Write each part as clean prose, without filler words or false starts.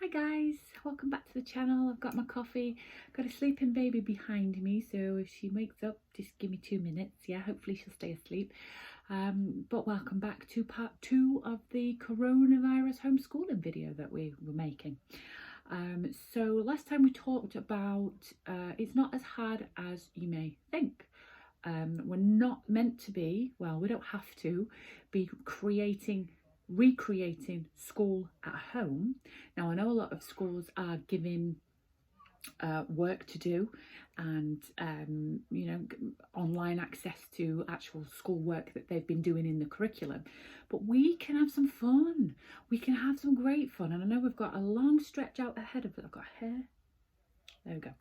Hi guys, welcome back to the channel. I've got my coffee, got a sleeping baby behind me, so if she wakes up, just give me 2 minutes. Yeah, hopefully she'll stay asleep. But welcome back to part 2 of the coronavirus homeschooling video that we were making. So last time we talked about it's not as hard as you may think. We're not meant to be, well, we don't have to be recreating school at home. Now, I know a lot of schools are giving work to do and online access to actual school work that they've been doing in the curriculum, but we can have some fun. We can have some great fun, and I know we've got a long stretch out ahead of it. I've got hair, there we go.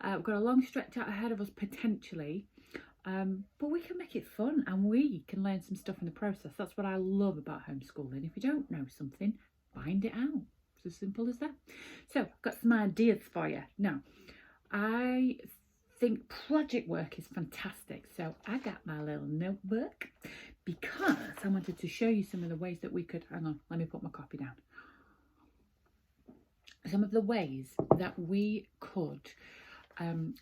We've got a long stretch out ahead of us potentially, but we can make it fun and we can learn some stuff in the process. That's what I love about homeschooling. If you don't know something, find it out. It's as simple as that. So I've got some ideas for you. Now, I think project work is fantastic. So I got my little notebook because I wanted to show you some of the ways that we could, hang on, let me put my copy down. Some of the ways that we could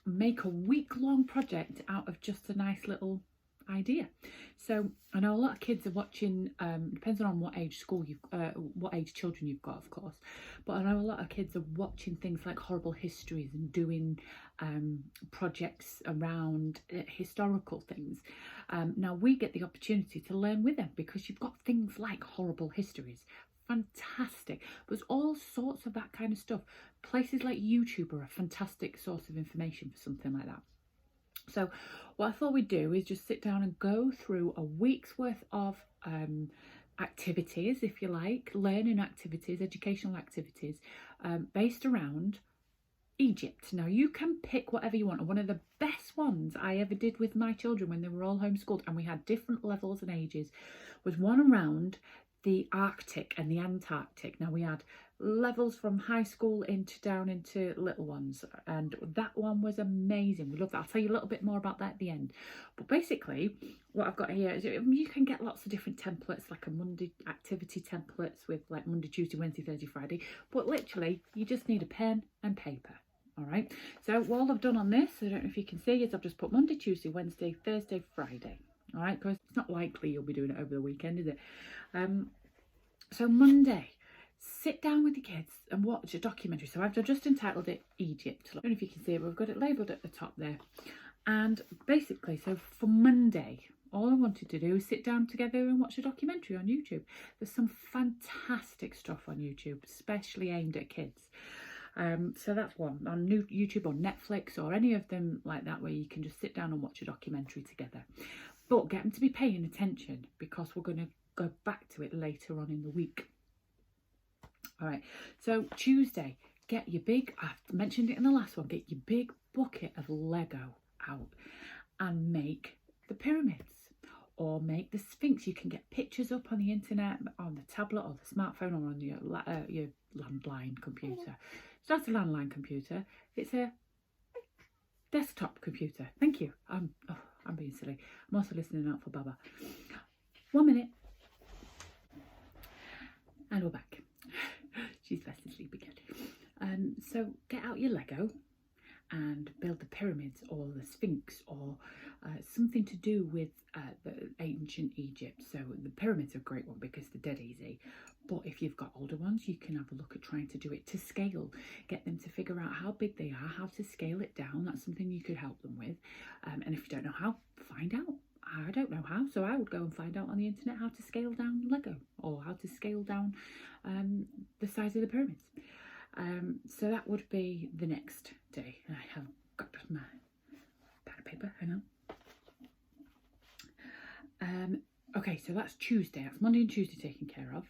make a week-long project out of just a nice little idea. So I know a lot of kids are watching, depends on what age what age children you've got, of course, but I know a lot of kids are watching things like horrible histories and doing projects around historical things. Now we get the opportunity to learn with them because you've got things like horrible histories. Fantastic. There's all sorts of that kind of stuff. Places like YouTube are a fantastic source of information for something like that. So what I thought we'd do is just sit down and go through a week's worth of activities, if you like, learning activities, educational activities, based around Egypt. Now you can pick whatever you want. One of the best ones I ever did with my children when they were all homeschooled and we had different levels and ages was one around the Arctic and the Antarctic. Now we had levels from high school down into little ones, and that one was amazing. We love that. I'll tell you a little bit more about that at the end. But basically what I've got here is you can get lots of different templates, like a Monday activity templates with like Monday, Tuesday, Wednesday, Thursday, Friday, but literally you just need a pen and paper. All right, so what I've done on this, I don't know if you can see, is I've just put Monday, Tuesday, Wednesday, Thursday, Friday. All right, because it's not likely you'll be doing it over the weekend, is it? So Monday, sit down with the kids and watch a documentary. So I've just entitled it Egypt. I don't know if you can see it, but we've got it labelled at the top there. And basically, so for Monday, all I wanted to do is sit down together and watch a documentary on YouTube. There's some fantastic stuff on YouTube, especially aimed at kids. So that's one on YouTube or Netflix or any of them like that, where you can just sit down and watch a documentary together. But get them to be paying attention because we're going to go back to it later on in the week. All right, so Tuesday, get your big, I've mentioned it in the last one, get your big bucket of Lego out and make the pyramids or make the Sphinx. You can get pictures up on the internet, on the tablet or the smartphone or on your landline computer. It's not a landline computer, it's a desktop computer. Thank you. I'm being silly. I'm also listening out for Baba. 1 minute. And we're back. She's fast asleep again. So get out your Lego and build the pyramids or the Sphinx or something to do with the ancient Egypt. So the pyramids are a great one because they're dead easy. But if you've got older ones, you can have a look at trying to do it to scale. Get them to figure out how big they are, how to scale it down. That's something you could help them with. And if you don't know how, find out. I don't know how, so I would go and find out on the internet how to scale down Lego or how to scale down the size of the pyramids. So that would be the next day. I have got my pad of paper, hang on. Okay, so that's Tuesday. That's Monday and Tuesday taken care of.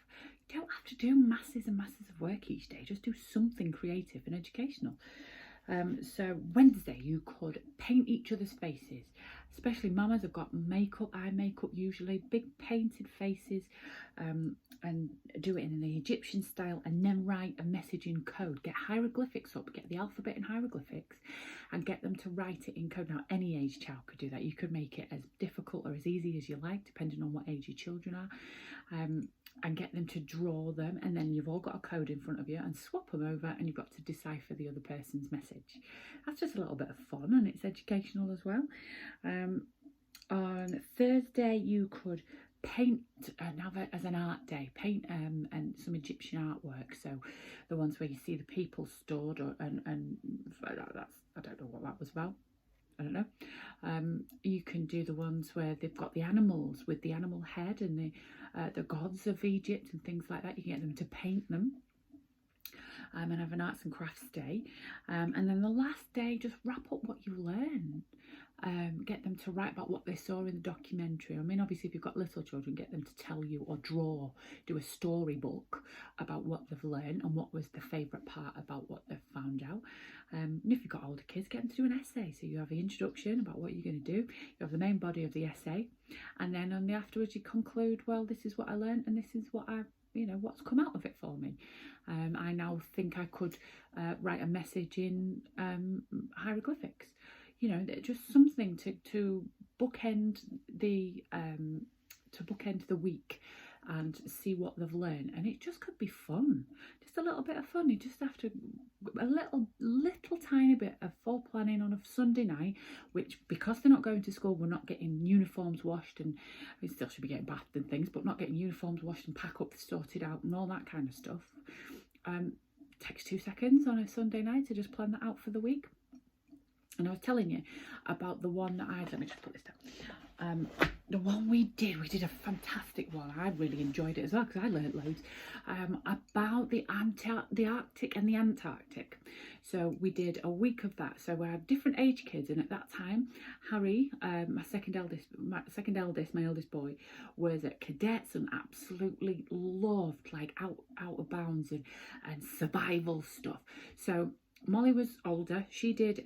You don't have to do masses and masses of work each day. Just do something creative and educational. So Wednesday, you could paint each other's faces. Especially mamas have got eye makeup usually, big painted faces, and do it in the Egyptian style and then write a message in code. Get hieroglyphics up, get the alphabet in hieroglyphics and get them to write it in code. Now, any age child could do that. You could make it as difficult or as easy as you like, depending on what age your children are. and get them to draw them, and then you've all got a code in front of you and swap them over, and you've got to decipher the other person's message. That's just a little bit of fun, and it's educational as well. On Thursday you could paint, have it as an art day, paint and some Egyptian artwork, so the ones where you see the people stored, and that's, I don't know what that was about. I don't know. You can do the ones where they've got the animals with the animal head and the gods of Egypt and things like that. You can get them to paint them, and have an arts and crafts day. And then the last day, just wrap up what you learned. Get them to write about what they saw in the documentary. I mean, obviously, if you've got little children, get them to tell you or draw, do a storybook about what they've learned and what was the favourite part about what they've found out. And if you've got older kids, get them to do an essay. So you have the introduction about what you're going to do, you have the main body of the essay, and then on the afterwards you conclude, well, this is what I learned and this is what what's come out of it for me. I now think I could write a message in hieroglyphics. Just something to bookend the week and see what they've learned, and it just could be fun, just a little bit of fun. You just have to a little tiny bit of planning on a Sunday night, which, because they're not going to school, we're not getting uniforms washed, and we still should be getting bathed and things, but not getting uniforms washed and pack up sorted out and all that kind of stuff. Takes 2 seconds on a Sunday night to just plan that out for the week. And I was telling you about the one that let me just put this down. The one we did a fantastic one. I really enjoyed it as well because I learned loads about the Arctic and the Antarctic. So we did a week of that. So we had different age kids, and at that time, Harry, my second eldest, my eldest boy, was at cadets and absolutely loved like out of bounds and survival stuff. So Molly was older. She did.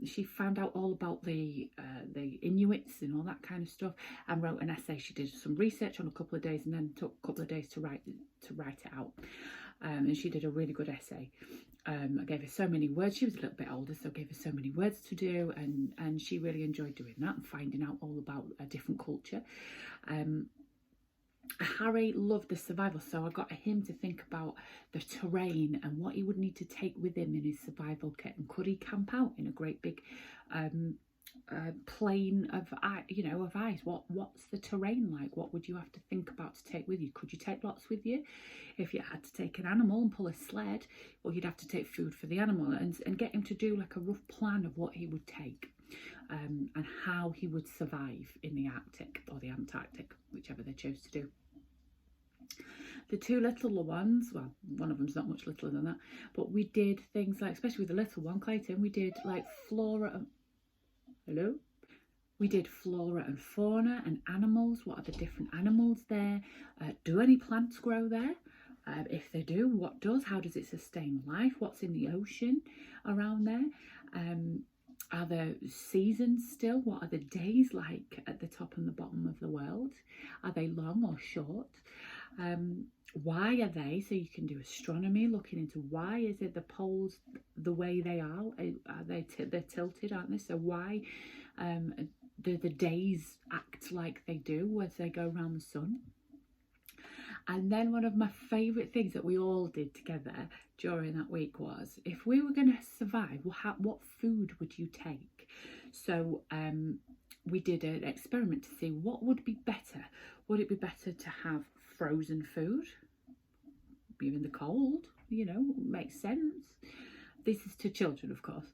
She found out all about the Inuits and all that kind of stuff, and wrote an essay. She did some research on a couple of days, and then took a couple of days to write it out. And she did a really good essay. I gave her so many words. She was a little bit older, so I gave her so many words to do, and she really enjoyed doing that and finding out all about a different culture. Harry loved the survival, so I got him to think about the terrain and what he would need to take with him in his survival kit, and could he camp out in a great big plain of ice. What's the terrain like? What would you have to think about to take with you? Could you take lots with you? If you had to take an animal and pull a sled, or you'd have to take food for the animal, and get him to do like a rough plan of what he would take, and how he would survive in the Arctic or the Antarctic, whichever they chose to do. The two littler ones, well, one of them's not much littler than that, but we did things like, especially with the little one, Clayton, we did like flora and fauna and animals. What are the different animals there? Do any plants grow there? If they do, what does? How does it sustain life? What's in the ocean around there? Are there seasons still? What are the days like at the top and the bottom of the world? Are they long or short? Why are they? So you can do astronomy, looking into why is it the poles the way they are? They're tilted, aren't they? So why do the days act like they do as they go around the sun? And then one of my favourite things that we all did together during that week was, if we were going to survive, what food would you take? So we did an experiment to see what would be better. Would it be better to have frozen food, be in the cold, makes sense. This is to children, of course.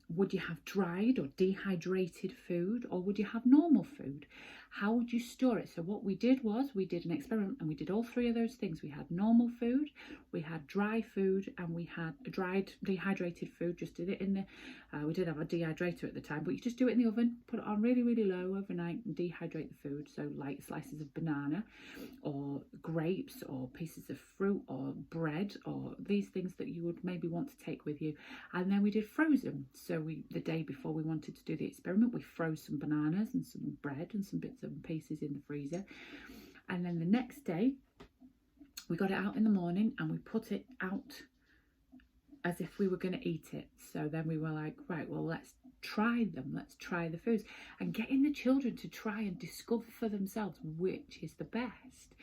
Would you have dried or dehydrated food, or would you have normal food? How would you store it? So what we did was, we did an experiment and we did all three of those things. We had normal food, we had dry food, and we had dried dehydrated food. Just did it in the we did have a dehydrator at the time, but you just do it in the oven, put it on really, really low overnight, and dehydrate the food. So like slices of banana or grapes or pieces of fruit or bread, or these things that you would maybe want to take with you. And then we did frozen. So the day before we wanted to do the experiment, we froze some bananas and some bread and some bits and pieces in the freezer. And then the next day we got it out in the morning and we put it out as if we were going to eat it. So then we were like, right, well, let's try them. Let's try the foods, and getting the children to try and discover for themselves which is the best.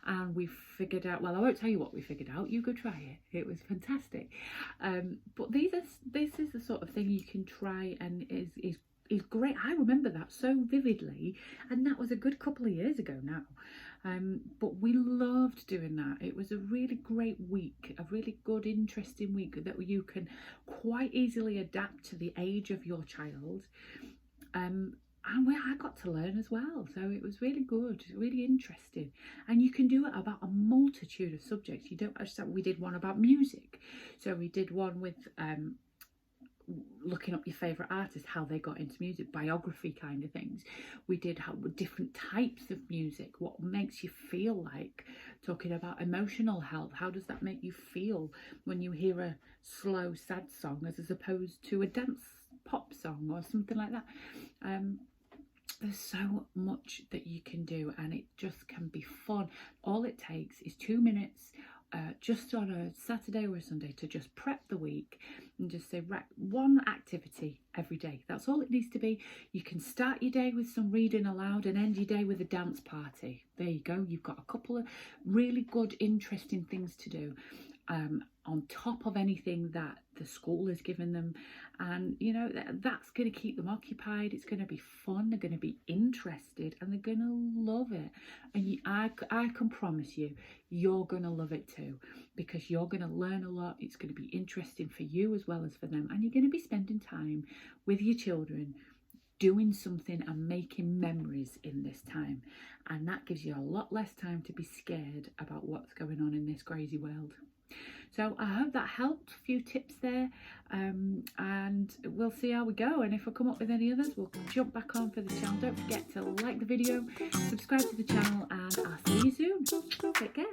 and we figured out, well, I won't tell you what we figured out, you go try it. It was fantastic. But this is the sort of thing you can try, and is great. I remember that so vividly, and that was a good couple of years ago now. But we loved doing that. It was a really great week, a really good, interesting week that you can quite easily adapt to the age of your child. And I got to learn as well, so it was really good, really interesting. And you can do it about a multitude of subjects. You don't just, we did one about music, so we did one with looking up your favourite artists, how they got into music, biography kind of things. We did different types of music, what makes you feel like, talking about emotional health, how does that make you feel when you hear a slow sad song as opposed to a dance pop song or something like that. There's so much that you can do, and it just can be fun. All it takes is 2 minutes just on a Saturday or a Sunday to just prep the week and just say, right, one activity every day. That's all it needs to be. You can start your day with some reading aloud and end your day with a dance party. There you go. You've got a couple of really good, interesting things to do on top of anything that the school has given them. And, you know, that's going to keep them occupied. It's going to be fun. They're going to be interested, and they're going to love it. And I can promise you, you're going to love it too, because you're going to learn a lot. It's going to be interesting for you as well as for them. And you're going to be spending time with your children, doing something and making memories in this time. And that gives you a lot less time to be scared about what's going on in this crazy world. So I hope that helped. A few tips there, and we'll see how we go. And if I come up with any others, we'll jump back on for the channel. Don't forget to like the video, subscribe to the channel, and I'll see you soon. Take care.